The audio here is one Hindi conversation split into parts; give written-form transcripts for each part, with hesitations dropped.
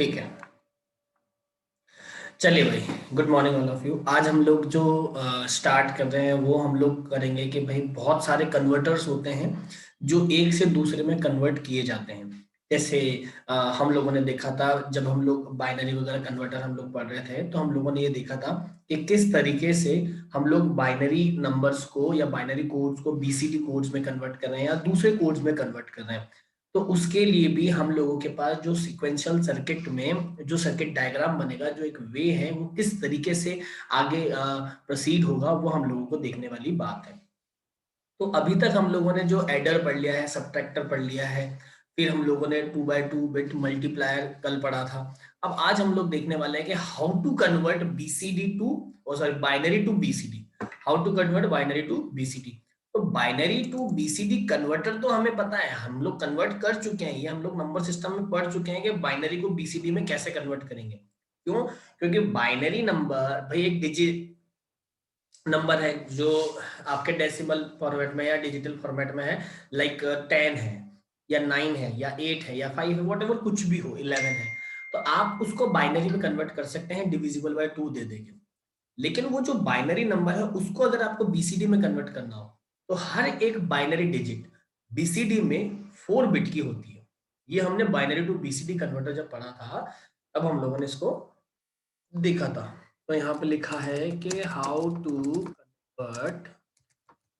ठीक है। चलिए भाई, good morning all of you. आज हम लोग जो स्टार्ट कर रहे हैं वो हम लोग करेंगे कि भाई बहुत सारे कन्वर्टर्स होते हैं जो एक से दूसरे में कन्वर्ट किए जाते हैं। जैसे हम लोगों ने देखा था जब हम लोग बाइनरी वगैरह कन्वर्टर हम लोग पढ़ रहे थे, तो हम लोगों ने ये देखा था कि किस तरीके से हम लोग बाइनरी नंबर्स को या बाइनरी कोड्स को बीसीडी कोड्स में कन्वर्ट कर रहे हैं या दूसरे कोड्स में कन्वर्ट कर रहे हैं। तो उसके लिए भी हम लोगों के पास जो सीक्वेंशियल सर्किट में जो सर्किट डायग्राम बनेगा, जो एक वे है, वो किस तरीके से आगे प्रोसीड होगा, वो हम लोगों को देखने वाली बात है। तो अभी तक हम लोगों ने जो एडर पढ़ लिया है, सब्ट्रैक्टर पढ़ लिया है, फिर हम लोगों ने 2x2 बिट मल्टीप्लायर कल पढ़ा था। अब आज हम लोग देखने वाले हैं कि how to convert BCD to, sorry, binary to BCD. How to convert binary to BCD. तो बाइनरी टू बीसीडी कन्वर्टर तो हमें पता है, हम लोग कन्वर्ट कर चुके हैं, ये हम लोग नंबर सिस्टम में पढ़ चुके हैं कि बाइनरी को बीसीडी में कैसे कन्वर्ट करेंगे। क्यों? क्योंकि बाइनरी नंबर भाई एक डिजिट नंबर है जो आपके डेसिमल फॉर्मेट में या डिजिटल फॉर्मेट में है, लाइक 10 है या 9 है या 8 है या 5 है, वॉट एवर, कुछ भी हो, 11 है। तो आप उसको बाइनरी में कन्वर्ट कर सकते हैं डिविजिबल बाय 2 दे देंगे। लेकिन वो जो बाइनरी नंबर है उसको अगर आपको बीसीडी में कन्वर्ट करना हो, तो हर एक बाइनरी डिजिट बीसीडी में 4 बिट की होती है। ये हमने बाइनरी टू बीसीडी कन्वर्टर जब पढ़ा था, तब हम लोगों ने इसको देखा था। तो यहाँ पे लिखा है कि how to convert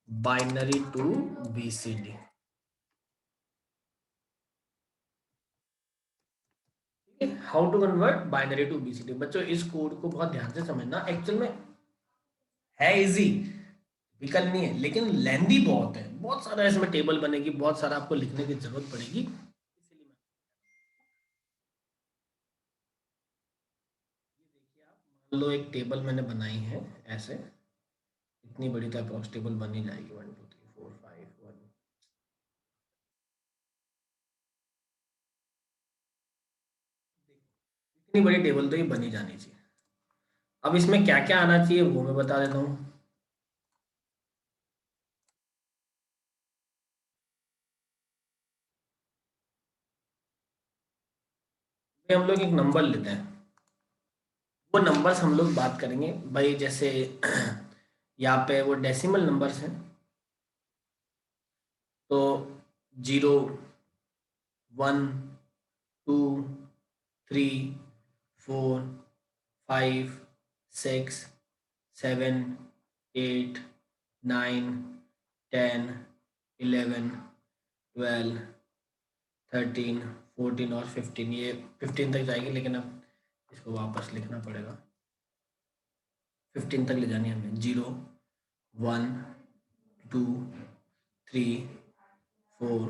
binary to BCD. How to convert binary to BCD. बच्चों इस कोड को बहुत ध्यान से समझना, एक्चुअल में है इजी, विकल्प नहीं है, लेकिन लेंदी बहुत है, बहुत सारा इसमें टेबल बनेगी, बहुत सारा आपको लिखने की जरूरत पड़ेगी, इसलिए ये देखिए, आप मान लो एक टेबल मैंने बनाई है ऐसे, इतनी बड़ी तो अप्रॉक्स टेबल बन ही जाएगी, 1 2 3 4 5 1। इतनी बड़ी टेबल तो ये बनी जानी चाहिए। अब इसमें क्या क्या आना चाहिए वो मैं बता देता हूँ। हम लोग एक नंबर लेते हैं, वो नंबर्स हम लोग बात करेंगे भाई, जैसे यहाँ पे वो डेसिमल नंबर्स हैं, तो 0 1 2 3 4 5 6 7 8 9 10 11 12 13 14 और 15, ये 15 तक जाएगी, लेकिन अब इसको वापस लिखना पड़ेगा। 15 तक ले जानी है हमें। 0 1 2 3 4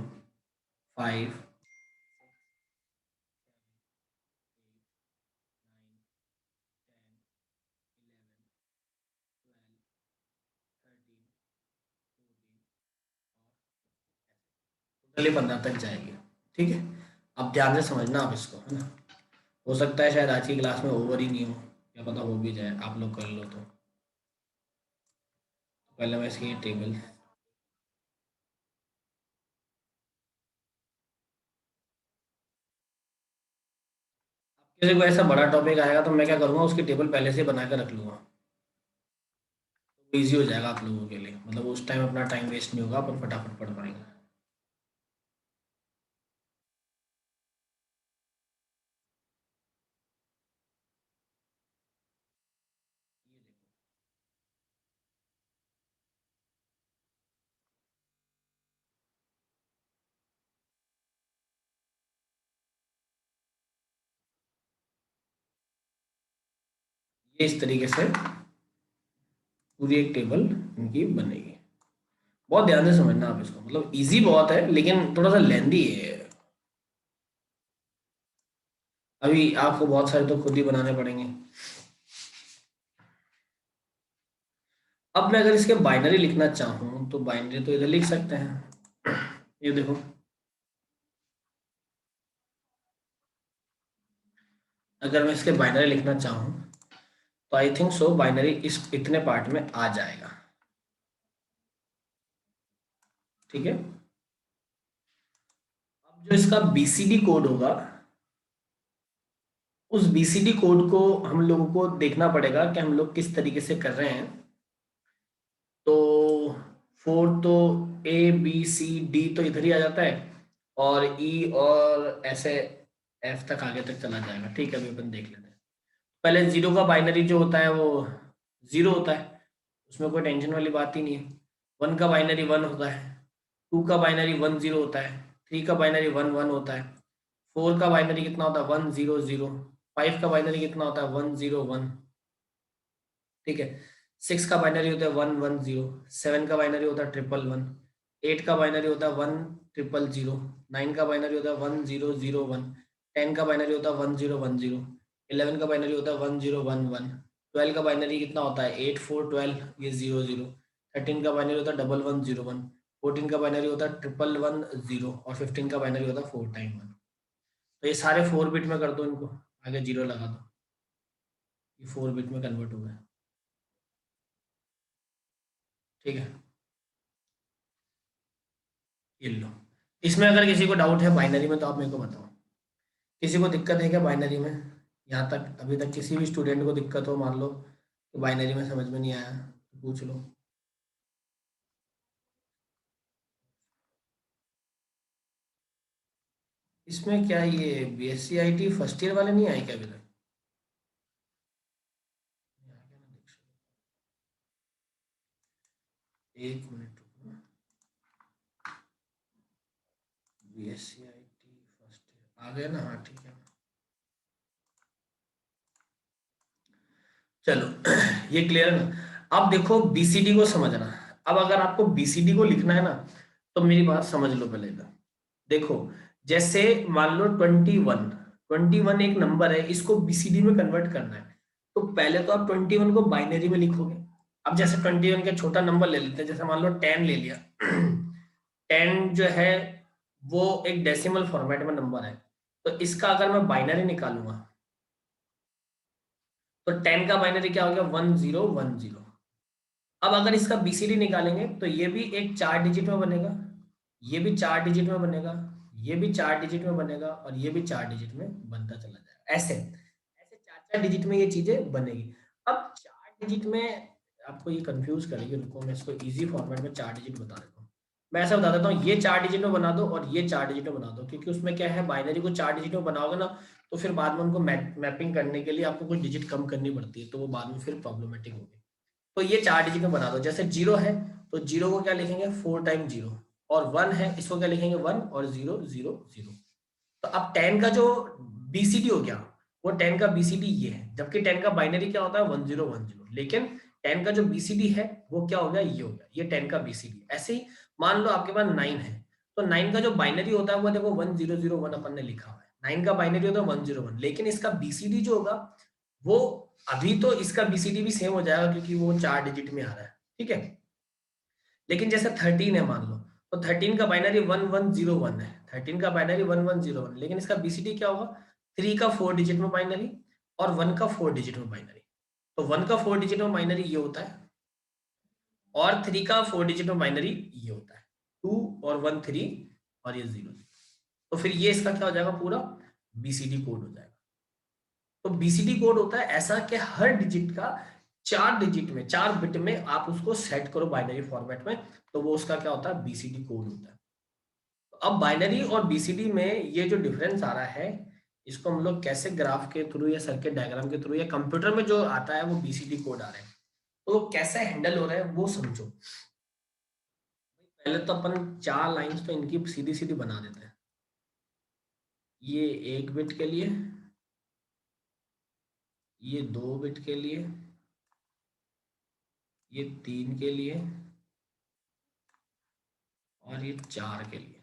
5 टोटली 15 तक जाएगी। ठीक है, अब ध्यान से समझना आप इसको, है ना। हो सकता है शायद आज की क्लास में ओवर ही नहीं हो, या पता हो भी जाए, आप लोग कर लो तो। पहले मैं इसकी टेबल, किसी को ऐसा बड़ा टॉपिक आएगा तो मैं क्या करूँगा, उसकी टेबल पहले से बना कर रख लूँगा, तो ईजी हो जाएगा आप लोगों के लिए, मतलब उस टाइम अपना टाइम वेस्ट नहीं होगा, अपन फटाफट पढ़ पाएंगे। ये इस तरीके से पूरी एक टेबल इनकी बनेगी। बहुत ध्यान से समझना आप इसको, मतलब इजी बहुत है लेकिन थोड़ा सा लेंदी है। अभी आपको बहुत सारे तो खुद ही बनाने पड़ेंगे। अब मैं अगर इसके बाइनरी लिखना चाहूँ तो बाइनरी तो इधर लिख सकते हैं, ये देखो। अगर मैं इसके बाइनरी लिखना चाहूँ तो आई थिंक सो बाइनरी इस इतने पार्ट में आ जाएगा। ठीक है, अब जो इसका बीसीडी कोड होगा, उस बीसीडी कोड को हम लोगों को देखना पड़ेगा कि हम लोग किस तरीके से कर रहे हैं। तो 4 तो ए बी सी डी तो इधर ही आ जाता है, और ई और ऐसे एफ तक आगे तक चला जाएगा। ठीक है, अभी अपन देख लेते हैं। पहले जीरो का बाइनरी जो होता है वो जीरो होता है, उसमें कोई टेंशन वाली बात ही नहीं है। वन का बाइनरी वन होता है, टू का बाइनरी वन जीरो होता है, थ्री का बाइनरी वन वन होता है, फोर का बाइनरी कितना होता है वन जीरो जीरो, फाइव का बाइनरी कितना होता है वन जीरो वन। ठीक है, सिक्स का बाइनरी होता है वन वन जीरो, सेवन का बाइनरी होता है ट्रिपल वन, एट का बाइनरी होता है वन ट्रिपल जीरो, नाइन का बाइनरी होता है one zero zero one, ten का बाइनरी होता है one zero one zero, eleven का बाइनरी होता है one zero one one, twelve का बाइनरी कितना होता है एट फोर ट्वेल्व, ये जीरो जीरो, थर्टीन का बाइनरी होता है double one zero one, fourteen का बाइनरी होता है ट्रिपल वन जीरो, और फिफ्टीन का बाइनरी होता है फोर टाइम वन। तो ये सारे 4 बिट में कर दो इनको, आगे जीरो लगा दो, ये 4 बिट में कन्वर्ट हो गए। ठीक है, ये लो। इसमें अगर किसी को डाउट है बाइनरी में तो आप मेरे को बताओ, किसी को दिक्कत है क्या बाइनरी में? यहाँ तक अभी तक किसी भी स्टूडेंट को दिक्कत हो, मान लो कि बाइनरी में समझ में नहीं आया तो पूछ लो। इसमें क्या ये बीएससी आईटी फर्स्ट ईयर वाले नहीं आए क्या अभी तक? एक मिनट रुको, बीएससी आईटी फर्स्ट ईयर आ गए ना? हाँ ठीक है, चलो ये क्लियर है ना? अब देखो बीसीडी को समझना। अब अगर आपको बीसीडी को लिखना है ना, तो मेरी बात समझ लो पहले इधर। देखो, जैसे मान लो 21, 21 एक नंबर है, इसको बीसीडी में कन्वर्ट करना है। तो पहले तो आप 21 को बाइनरी में लिखोगे। अब जैसे 21 का छोटा नंबर ले लेते हैं, जैसे मान लो 10 ले लिया। 10 जो है वो एक डेसिमल फॉर्मेट में नंबर है, तो इसका अगर मैं बाइनरी निकालूंगा तो 10 का बाइनरी क्या हो गया 1010। अब अगर इसका बीसीडी निकालेंगे तो ये भी एक 4 डिजिट में बनेगा, ये भी 4 डिजिट में बनेगा, ये भी 4 डिजिट में बनेगा, और ये भी 4 डिजिट में बनता चला जाएगा। ऐसे ऐसे 4 डिजिट में ये चीजें बनेगी। अब 4 डिजिट में आपको ये कंफ्यूज करेगी, रुको मैं इसको इजी फॉर्मेट में 4 डिजिट बता देता हूँ। मैं ऐसा बता देता हूँ, ये 4 डिजिट में बना दो और ये 4 डिजिट में बना दो, क्योंकि उसमें क्या है, बाइनरी को 4 डिजिट में बनाओगे ना, तो फिर बाद में उनको मैपिंग करने के लिए आपको कुछ डिजिट कम करनी पड़ती है, तो वो बाद में फिर प्रॉब्लमेटिक होगी। तो ये 4 डिजिट में बना दो। जैसे जीरो है तो जीरो को क्या लिखेंगे फोर टाइम जीरो, और वन है इसको क्या लिखेंगे वन, और जीरो जीरो जीरो। तो अब 10 का जो बीसीडी हो गया, वो 10 का बीसीडी ये है, जबकि 10 का बाइनरी क्या होता है 1010। लेकिन 10 का जो बीसीडी है वो क्या हो गया, ये हो गया, ये 10 का बीसीडी। ऐसे ही मान लो आपके पास 9 है, तो 9 का जो बाइनरी होता है वो देखो 1001 अपन ने लिखा हुआ है, 9 का बाइनरी होता है 101, लेकिन इसका बीसीडी जो होगा वो, अभी तो इसका बीसीडी भी सेम हो जाएगा क्योंकि वो 4 डिजिट में आ रहा है। ठीक है, लेकिन जैसे 13 है मान लो, तो 13 का बाइनरी 1101 है, 13 का बाइनरी 1101, लेकिन इसका बीसीडी क्या होगा, 3 का 4 डिजिट में बाइनरी, और 1 का 4 डिजिट में बाइनरी। तो 1 का 4 डिजिट में बाइनरी ये होता है, और 3 का 4 डिजिट में बाइनरी ये होता है, 2 और 1 3, और ये 0। तो फिर ये इसका क्या हो जाएगा, पूरा बीसीडी कोड हो जाएगा। तो बीसीडी कोड होता है ऐसा कि हर डिजिट का 4 डिजिट में, 4 बिट में आप उसको सेट करो बाइनरी फॉर्मेट में, तो वो उसका क्या होता है, बीसीडी कोड होता है। तो अब बाइनरी और बीसीडी में ये जो डिफरेंस आ रहा है, इसको हम लोग कैसे ग्राफ के थ्रू या सर्किट डायग्राम के थ्रू या कंप्यूटर में जो आता है वो बीसीडी कोड आ रहा है, तो वो कैसे हैंडल हो रहा है वो समझो। पहले तो अपन 4 लाइंस तो इनकी सीधी सीधी बना देते हैं। ये 1 बिट के लिए, ये 2 बिट के लिए, ये 3 के लिए, और ये 4 के लिए।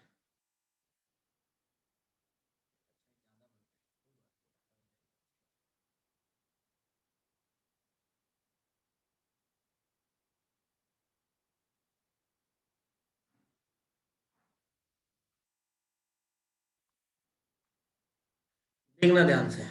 देखना ध्यान से।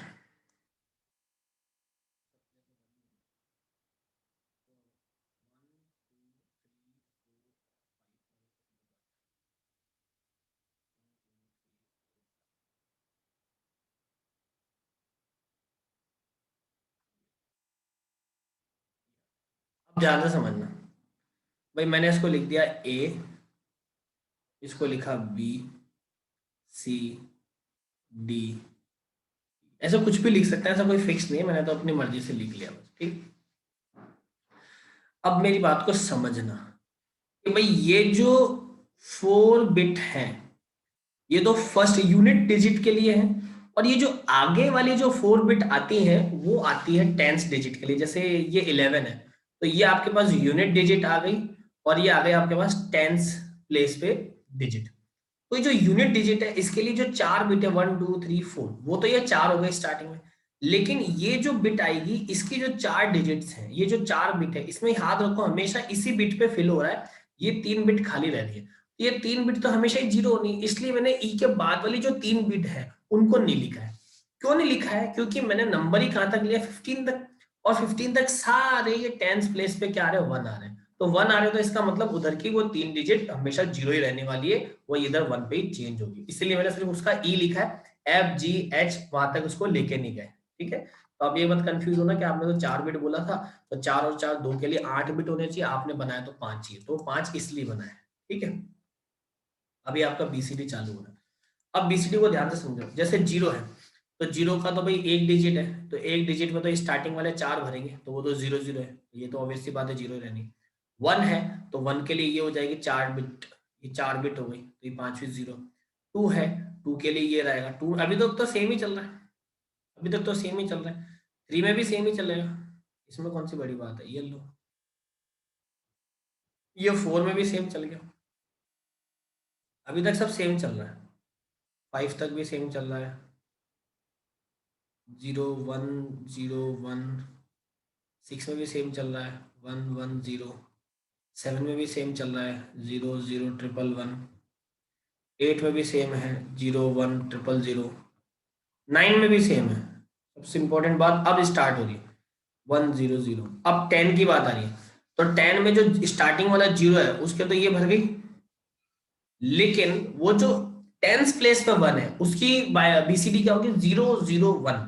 ध्यान से समझना भाई, मैंने इसको लिख दिया ए, इसको लिखा बी, सी, डी, ऐसा कुछ भी लिख सकते हैं, ऐसा कोई फिक्स नहीं है, मैंने तो अपनी मर्जी से लिख लिया बस। ठीक, अब मेरी बात को समझना कि भाई ये जो 4 बिट है ये तो फर्स्ट यूनिट डिजिट के लिए है, और ये जो आगे वाली जो 4 बिट आती है वो आती है टेंस डिजिट के लिए। जैसे ये 11 है तो ये आपके पास यूनिट डिजिट आ गई, और ये आ गई आपके पास टेंस प्लेस पे डिजिट। तो ये जो यूनिट डिजिट है इसके लिए जो 4 बिट है 1 2 3 4, वो तो ये 4 हो गए स्टार्टिंग में, लेकिन ये जो बिट आएगी इसकी जो 4 डिजिट्स हैं, ये जो 4 बिट है इसमें याद रखो हमेशा इसी बिट पे फिल हो रहा है, ये 3 बिट खाली रह रही है, तो ये 3 बिट तो हमेशा ही जीरो होनी, इसलिए मैंने ई के बाद वाली जो 3 बिट है उनको नहीं लिखा है। क्यों नहीं लिखा है? क्योंकि मैंने नंबर ही कहां तक लिया, 15 तक, और 15 तक सारे ये टेंस प्लेस पे क्या आ रहे हैं, 1 आ रहे हैं, तो 1 आ रहे हैं, तो इसका मतलब उधर की वो 3 डिजिट हमेशा जीरो ही रहने वाली है, वो इधर 1 पे ही चेंज होगी, इसलिए मैंने सिर्फ उसका ई लिखा है, FGH वहां तक उसको लेके नहीं गए। ठीक है, तो अब ये मत कंफ्यूज होना कि आपने तो 4 बिट बोला था, तो 4 और 4 2 के लिए 8 बिट होने चाहिए, आपने बनाया तो 5 ही, तो 5 इसलिए बनाया है। ठीक है, अभी आपका बीसीडी चालू हो रहा है। अब बीसीडी को ध्यान से समझो, जैसे जीरो है तो जीरो का तो भाई एक डिजिट है, तो एक डिजिट में तो स्टार्टिंग वाले 4 भरेंगे, तो वो तो 0 0 है, ये तो ऑब्वियस सी बात है जीरो रहनी। 1 है तो 1 के लिए ये हो जाएगी 4 बिट, ये 4 बिट हो गई, तो ये 5वीं जीरो। 2 है, 2 के लिए ये रहेगा 2, अभी तक तो सेम ही चल रहा है, अभी तक तो सेम ही चल रहा है। 3 में भी सेम ही चलेगा, इसमें कौन सी बड़ी बात है, ये लो, ये 4 में भी सेम चल गया, अभी तक सब सेम चल रहा है। 5 तक भी सेम चल रहा है, 0 1 0 1। 6 में भी सेम चल रहा है, 1 1 0। 7 में भी सेम चल रहा है, 0 0 1 1 1। 8 में भी सेम है, 0 1 0 0। 9 में भी सेम है। सबसे इंपॉर्टेंट बात अब स्टार्ट हो रही है, 1 0 0। अब 10 की बात आ रही है, तो 10 में जो स्टार्टिंग वाला जीरो है उसके तो ये भर गई, लेकिन वो जो टेंस प्लेस पे 1 है उसकी बीसीडी क्या होगी, 0 0 1।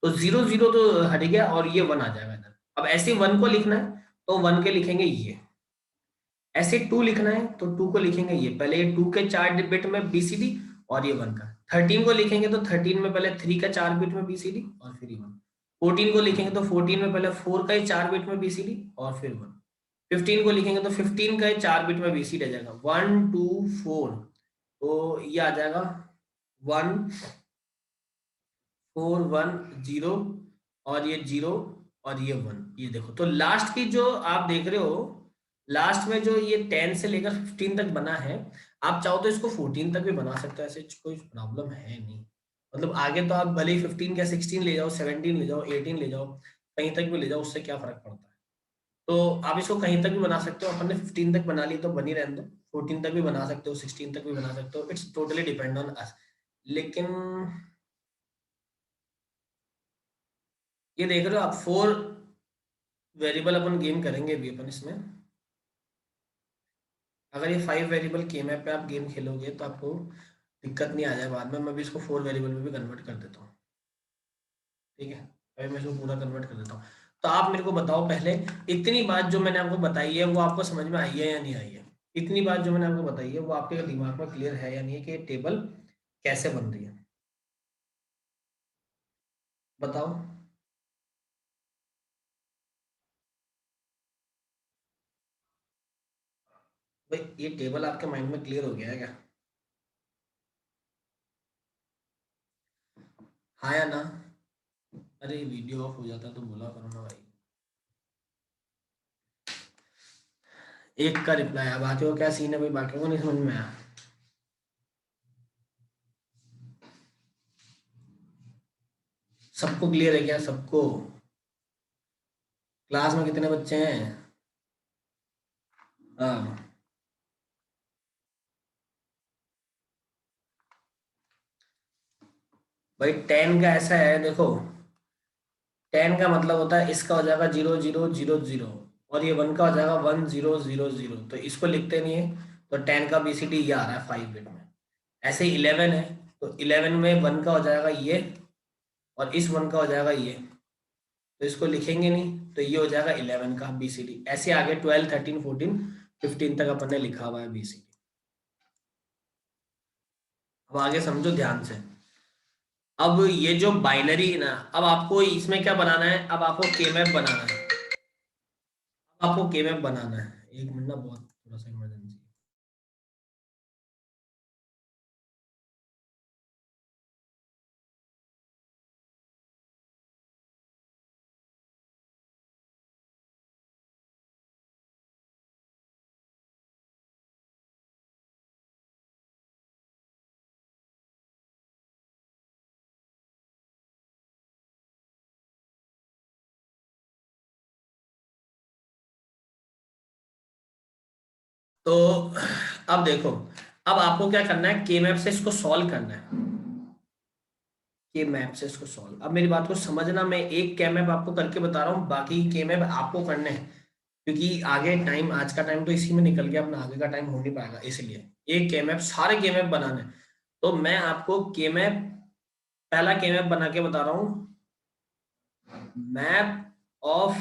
तो 0 0 तो हट गया और ये 1 आ जाएगा इधर। अब ऐसे 1 को लिखना है तो 1 के लिखेंगे ये, ऐसे 2 लिखना है तो 2 को लिखेंगे ये, पहले ये 2 के 4 बिट में बीसीडी और ये 1 का। 13 को लिखेंगे तो 13 में पहले 3 का 4 बिट में बीसीडी और फिर ये 1। 14 को लिखेंगे तो 14 में पहले 4 का ही 4 बिट में बीसीडी और फिर 1। 15 को लिखेंगे तो 15 का ही 4 बिट में बीसीडी आ जाएगा, 1 2 4। तो ये आ जाएगा 1 4 1 0, और ये 0 और ये 1। ये देखो, तो लास्ट की जो आप देख रहे हो, लास्ट में जो ये 10 से लेकर 15 तक बना है, आप चाहो तो इसको 14 तक भी बना सकते हो, ऐसे कोई प्रॉब्लम है नहीं। मतलब आगे तो आप भले ही 15 या 16 ले जाओ, 17 ले जाओ, 18 ले जाओ, कहीं तक भी ले जाओ, उससे क्या फर्क पड़ता है। तो आप इसको कहीं तक भी बना सकते हो, अपन ने 15 तक बना ली तो बनी रहने दो, 14 तक भी बना सकते हो, 16 तक भी बना सकते हो, it's totally depend on us. लेकिन ये देख रहे हो आप, 4 वेरिएबल अपन गेम करेंगे अभी अपन इसमें। अगर ये 5 वेरिएबल के मैप पे आप गेम खेलोगे तो आपको दिक्कत नहीं आ जाए बाद में, मैं भी इसको 4 वेरिएबल में भी कन्वर्ट कर देता हूँ। ठीक है, अभी मैं इसको पूरा कन्वर्ट कर देता हूँ। तो आप मेरे को बताओ पहले, इतनी बात जो मैंने आपको बताई है वो आपको समझ में आई है या नहीं आई है? इतनी बात जो मैंने आपको बताई है वो आपके दिमाग में क्लियर है या नहीं है कि ये टेबल कैसे बन रही है? बताओ। भाई ये टेबल आपके माइंड में क्लियर हो गया है क्या? हाँ या ना? अरे वीडियो ऑफ हो जाता तो बोला करो ना भाई। एक का रिप्लाई है, बाकी को क्या सीन है भाई, बाकी को नहीं समझ में आया। सबको क्लियर है क्या, सबको? क्लास में कितने बच्चे हैं? हाँ भाई, 10 का ऐसा है देखो, 10 का मतलब होता है इसका हो जाएगा 0 0 0 0, और ये 1 का हो जाएगा 1 0 0 0, तो इसको लिखते नहीं है, तो 10 का बीसीडी ये आ रहा है 5 बिट में। ऐसे ही 11 है, तो 11 में 1 का हो जाएगा ये, और इस 1 का हो जाएगा ये, तो इसको लिखेंगे नहीं, तो ये हो जाएगा 11 का BCD। ऐसे आगे 12, 13, 14, 15 तक अपन ने लिखा हुआ है BCD। अब आगे समझो ध्यान से। अब ये जो बाइनरी है ना, अब आपको इसमें क्या बनाना है, अब आपको के मैप बनाना है। अब आपको के मैप बनाना है, एक मिनट ना, बहुत थोड़ा सा इमरजेंसी। तो अब देखो, अब आपको क्या करना है, के मैप से इसको सॉल्व करना है। के मैप से इसको सॉल्व, अब मेरी बात को समझना, मैं एक के मैप आपको करके बता रहा हूँ, बाकी के मैप आपको करने हैं, क्योंकि आगे टाइम, आज का टाइम तो इसी में निकल गया, अपना आगे का टाइम हो नहीं पाएगा, इसलिए एक के मैप, सारे के मैप बनाने हैं। तो मैं आपको के मैप, पहला के मैप बना के बता रहा हूँ, मैप ऑफ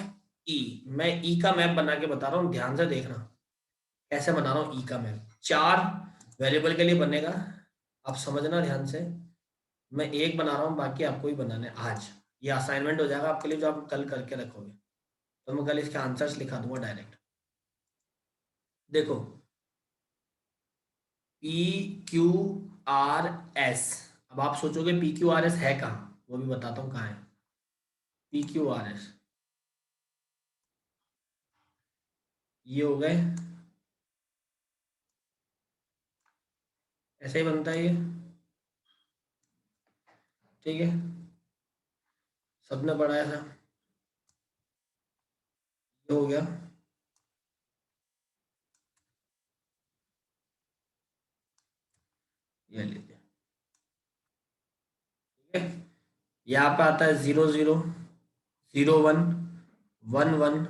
ई। मैं ई का मैप बना के बता रहा हूँ, ध्यान से देखना कैसे बना रहा हूँ ई का मैप। 4 वेरिएबल के लिए बनेगा, आप समझना ध्यान से। मैं एक बना रहा हूँ, बाकी आपको ही बनाना है आज। ये असाइनमेंट हो जाएगा आपके लिए, जो आप कल करके रखोगे। तो मैं कल इसके आंसर्स लिखा दूंगा डायरेक्ट। देखो, PQRS। अब आप सोचोगे PQRS है कहाँ, वो भी बताता हूँ कहाँ है। PQRS ये हो गए, ऐसे ही बनता है ये, ठीक है, सबने पढ़ा है ऐसा। ये हो गया, ये लीजिए, ठीक है। यहाँ पे आता है 00, 01, 11,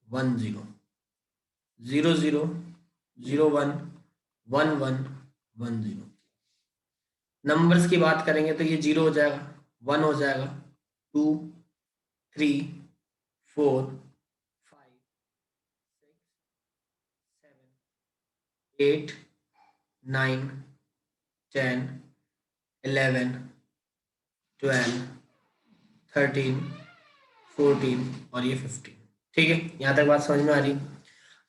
10, 00, 01, 11, 10। नंबर्स की बात करेंगे तो ये 0 हो जाएगा, 1 हो जाएगा, 2, 3, 4, 5, 6, 7, 8, 9, 10, 11, 12, 13, 14 और ये 15। ठीक है, यहां तक बात समझ में आ रही।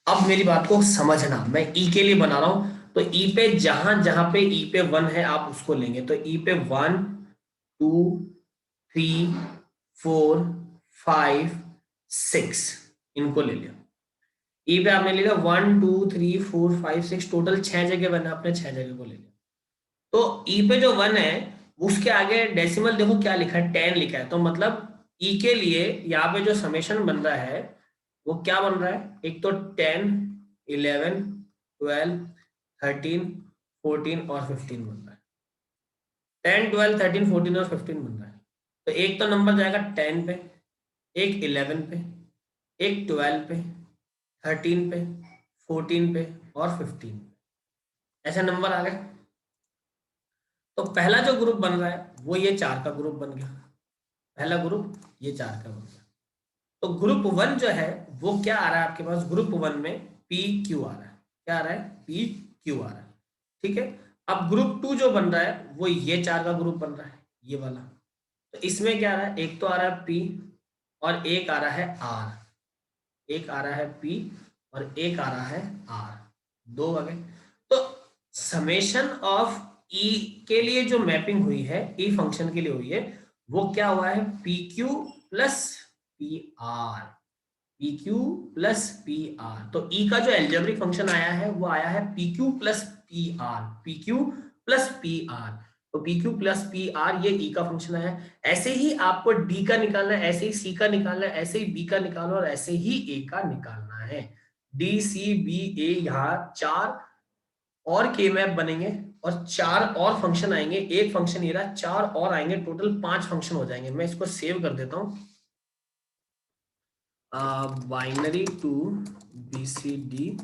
अब मेरी बात को समझना, मैं ई के लिए बना रहा हूं, तो ई पे जहां जहां पे ई पे 1 है आप उसको लेंगे। तो ई पे 1, 2, 3, 4, 5, 6 इनको ले लिया। ई पे आपने ले लिया 1, 2, 3, 4, 5, 6, टोटल 6 जगह बना, आपने 6 जगह को ले लिया। तो ई पे जो 1 है, उसके आगे डेसिमल देखो क्या लिखा है, 10 लिखा है। तो मतलब ई के लिए यहाँ पे जो समेशन बन रहा है वो क्या बन रहा है, एक तो 10, 11, 12, 13, 14 और 15 बन रहा है। 10, 12, 13, 14 और 15 बन रहा है। तो एक तो नंबर जाएगा 10 पे, एक 11 पे, एक 12 पे, 13 पे, 14 पे और 15 पे। ऐसे नंबर आ गए। तो पहला जो ग्रुप बन रहा है वो ये 4 का ग्रुप बन गया, पहला ग्रुप ये 4 का बन गया। तो ग्रुप 1 जो है वो क्या आ रहा है आपके पास, ग्रुप 1 में PQ आ रहा है। क्या आ रहा है, PQ आ रहा है, ठीक है। अब ग्रुप 2 जो बन रहा है वो ये 4 का ग्रुप बन रहा है, ये वाला। तो इसमें क्या आ रहा है, एक तो आ रहा है P और एक आ रहा है R। एक आ रहा है P और एक आ रहा है R, दो आ गए। तो समेशन ऑफ E के लिए जो मैपिंग हुई है, E फंक्शन के लिए हुई है, वो क्या हुआ है, PQ plus PR। PQ plus PR, तो E का जो एल्जेब्रिक फंक्शन आया है वो आया है PQ plus PR। PQ plus PR, तो PQ प्लस PR ये E का फंक्शन आया है। ऐसे ही आपको D का निकालना है, ऐसे ही C का निकालना है, ऐसे ही B का निकालना है और ऐसे ही A का निकालना है। D, C, B, A, यहाँ 4 और के मैप बनेंगे और 4 और फंक्शन आएंगे। एक फंक्शन ये रहा, 4 और आएंगे, टोटल 5 फंक्शन हो जाएंगे। मैं इसको सेव कर देता हूँ, बाइनरी टू BCD।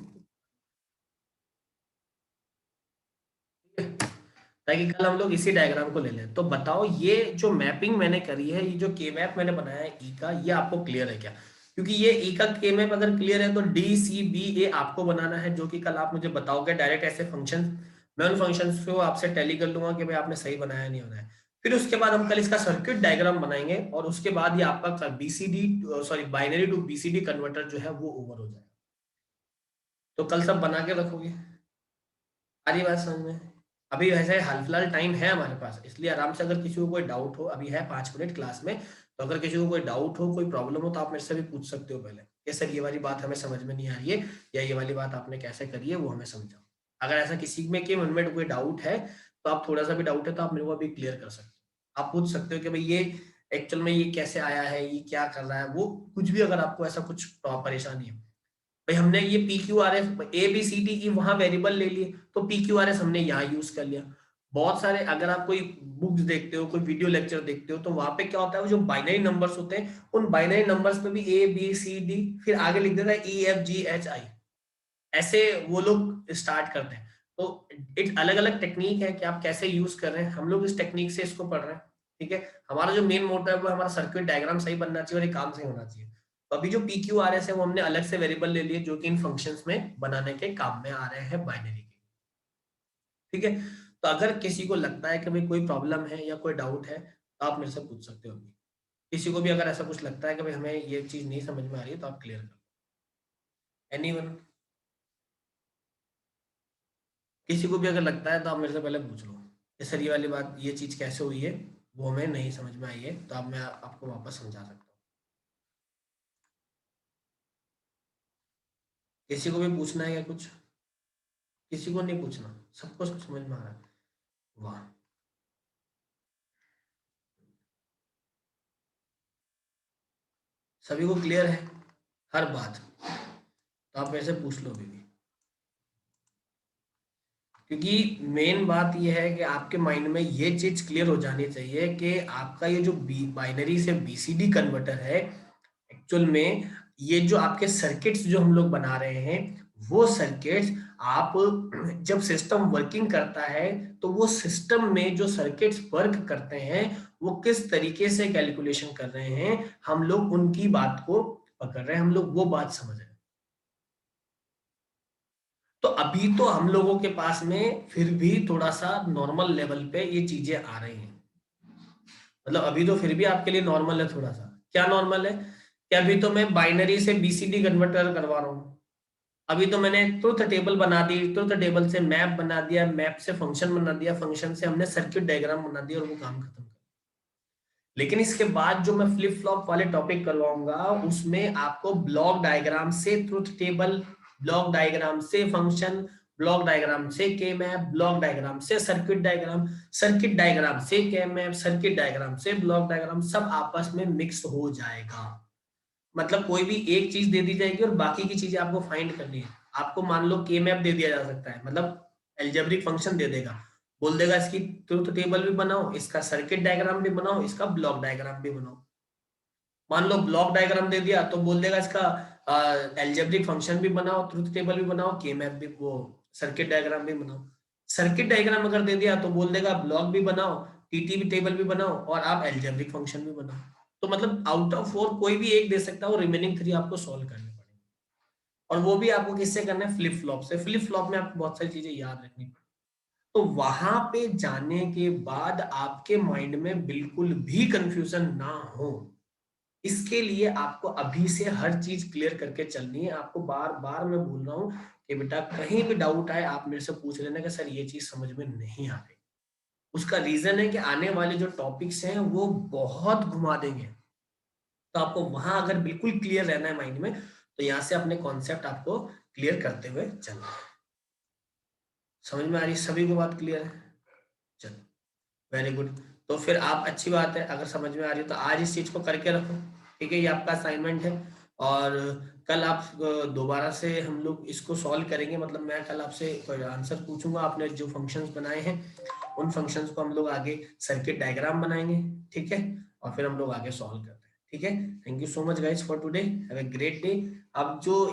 ताकि कल हम लोग इसी डायग्राम को ले लें। तो बताओ ये जो मैपिंग मैंने करी है, ये जो के मैप मैंने बनाया है ई का, ये आपको क्लियर है क्या? क्योंकि ये ई का के मैप अगर क्लियर है तो डी सी बी ए आपको बनाना है, जो कि कल आप मुझे बताओगे डायरेक्ट ऐसे फंक्शन, मैं उन फंक्शन को आपसे टैली कर लूंगा कि भाई आपने सही बनाया नहीं बनाया। फिर उसके बाद हम कल इसका सर्किट डायग्राम बनाएंगे और उसके बाद ये आपका BCD sorry binary to BCD converter जो है वो ओवर हो जाएगा। तो कल सब बना के रखोगे? आ रही बात समझ में? अभी वैसे हाल फिलहाल टाइम है हमारे पास, इसलिए आराम से अगर किसी को कोई डाउट हो, अभी है 5 मिनट क्लास में, तो अगर किसी को कोई डाउट हो, कोई प्रॉब्लम हो, तो आप मेरे से भी पूछ सकते हो पहले कि सर ये वाली बात हमें समझ में नहीं आ रही है, या ये वाली बात आपने कैसे करी है वो हमें समझाओ। अगर ऐसा किसी में के मन में कोई डाउट है, तो आप थोड़ा सा भी डाउट है तो आप मेरे को अभी क्लियर कर सकते हो। आप पूछ सकते हो कि भाई ये एक्चुअल में ये कैसे आया है, ये क्या कर रहा है, वो कुछ भी, अगर आपको ऐसा कुछ परेशानी है। भाई हमने ये P Q R S A B C D की वहां वेरिएबल ले लिए, तो पी क्यू आर एस हमने यहाँ यूज कर लिया। बहुत सारे, अगर आप कोई बुक्स देखते हो, कोई वीडियो लेक्चर देखते हो, तो वहां पे क्या होता है, वो जो बाइनरी नंबर्स होते हैं, उन बाइनरी नंबर्स पे भी ए बी सी डी, फिर आगे लिख देता है E F G H I, ऐसे वो लोग स्टार्ट करते हैं। तो एक अलग अलग टेक्निक है कि आप कैसे यूज कर रहे हैं, हम लोग इस टेक्निक से इसको पढ़ रहे हैं। ठीक है, हमारा जो मेन मोटिव है वो हमारा सर्किट डायग्राम सही बनना चाहिए और ये काम सही होना चाहिए। तो अभी जो पी क्यू आर एस है वो हमने अलग से वेरिएबल ले लिए, जो कि इन फंक्शंस में बनाने के काम में आ रहे हैं बाइनरी के। ठीक है, तो अगर किसी को लगता है कि भाई कोई प्रॉब्लम है या कोई डाउट है, तो आप मेरे से पूछ सकते हो अभी। किसी को भी अगर ऐसा कुछ लगता है कि भाई हमें ये चीज नहीं समझ में आ रही है, तो आप क्लियर करो। एनीवन? किसी को भी अगर लगता है तो आप मेरे से पहले पूछ लो कि सर ये वाली बात, ये चीज कैसे हुई है, वो हमें नहीं समझ में आई है, तो अब मैं आपको वापस समझा सकता हूँ। किसी को भी पूछना है या कुछ? किसी को नहीं पूछना, सबको सब समझ में आ रहा है? वाह, सभी को क्लियर है हर बात? तो आप मेरे से पूछ लो अभी भी, क्योंकि मेन बात ये है कि आपके माइंड में ये चीज क्लियर हो जानी चाहिए कि आपका ये जो बाइनरी से बीसीडी कन्वर्टर है, एक्चुअल में ये जो आपके सर्किट्स जो हम लोग बना रहे हैं, वो सर्किट्स आप जब सिस्टम वर्किंग करता है, तो वो सिस्टम में जो सर्किट्स वर्क करते हैं, वो किस तरीके से कैलकुलेशन कर रहे हैं, हम लोग उनकी बात को पकड़ रहे हैं, हम लोग वो बात समझ रहे हैं। तो अभी तो हम लोगों के पास में फिर भी थोड़ा सा नॉर्मल लेवल पे ये चीजें आ रही हैं, मतलब अभी तो फिर भी आपके लिए नॉर्मल है थोड़ा सा। क्या नॉर्मल है? कि अभी तो मैं बाइनरी से बीसीडी कन्वर्टर करवा रहा हूँ, अभी तो मैंने ट्रुथ टेबल बना दी, ट्रुथ टेबल से मैप बना दिया, मैप से फंक्शन बना दिया, फंक्शन से हमने सर्किट डायग्राम बना दिया, और वो काम खत्म कर। लेकिन इसके बाद जो मैं फ्लिप फ्लॉप वाले टॉपिक करवाऊंगा, उसमें आपको ब्लॉक डायग्राम से ट्रुथ टेबल, ब्लॉक डायग्राम से फंक्शन, ब्लॉक डायग्राम से के मैप, ब्लॉक डायग्राम से सर्किट डायग्राम, सर्किट डायग्राम से के मैप, सर्किट डायग्राम से ब्लॉक डायग्राम, सब आपस में मिक्स हो जाएगा। मतलब कोई भी एक चीज दे दी जाएगी और बाकी की चीजें आपको फाइंड करनी है। आपको मान लो के मैप दे दिया जा सकता है, मतलब एल्जेब्रिक फंक्शन दे देगा, बोल देगा इसकी ट्रुथ टेबल भी बनाओ, इसका सर्किट डायग्राम भी बनाओ, इसका ब्लॉक डायग्राम भी बनाओ। मान लो ब्लॉक डायग्राम दे दिया तो बोल देगा इसका एल्जेब्रिक फंक्शन भी बनाओ, ट्रुथ टेबल भी बनाओ, के मैप भी, वो सर्किट डायग्राम भी बनाओ। सर्किट डायग्राम अगर दे दिया तो बोल देगा ब्लॉक भी बनाओ, टीटी टेबल भी बनाओ, और आप एल्जेब्रिक फंक्शन भी बनाओ। तो मतलब आउट ऑफ 4 कोई भी एक दे सकता है, और रिमेनिंग 3 आपको सॉल्व करने पड़ेंगे। और वो भी आपको किससे करना है? फ्लिप फ्लॉप से। फ्लिप फ्लॉप में आपको बहुत सारी चीजें याद रखनी पड़ेगी। तो वहां पे जाने के बाद आपके माइंड में बिल्कुल भी कंफ्यूजन ना हो, इसके लिए आपको अभी से हर चीज क्लियर करके चलनी है। आपको बार बार मैं बोल रहा हूँ कि बेटा कहीं भी डाउट आए आप मेरे से पूछ लेना कि सर ये चीज समझ में नहीं आ रही। उसका रीजन है कि आने वाले जो टॉपिक्स हैं वो बहुत घुमा देंगे। तो आपको वहां अगर बिल्कुल क्लियर रहना है माइंड में, तो यहाँ से अपने कॉन्सेप्ट आपको क्लियर करते हुए चलना है। समझ में आ रही है सभी को बात? क्लियर है? चलो, वेरी गुड। तो फिर आप, अच्छी बात है अगर समझ में आ रही है, तो आज इस चीज को करके रखो। ठीक है, ये आपका असाइनमेंट है। और कल आप दोबारा से हम लोग इसको सॉल्व करेंगे, मतलब मैं कल आपसे आंसर पूछूंगा, आपने जो फंक्शंस बनाए हैं उन फंक्शंस को हम लोग आगे सर्किट डायग्राम बनाएंगे। ठीक है, और फिर हम लोग आगे सॉल्व करते हैं। ठीक है, thank you so much guys for today, have a great day. अब जो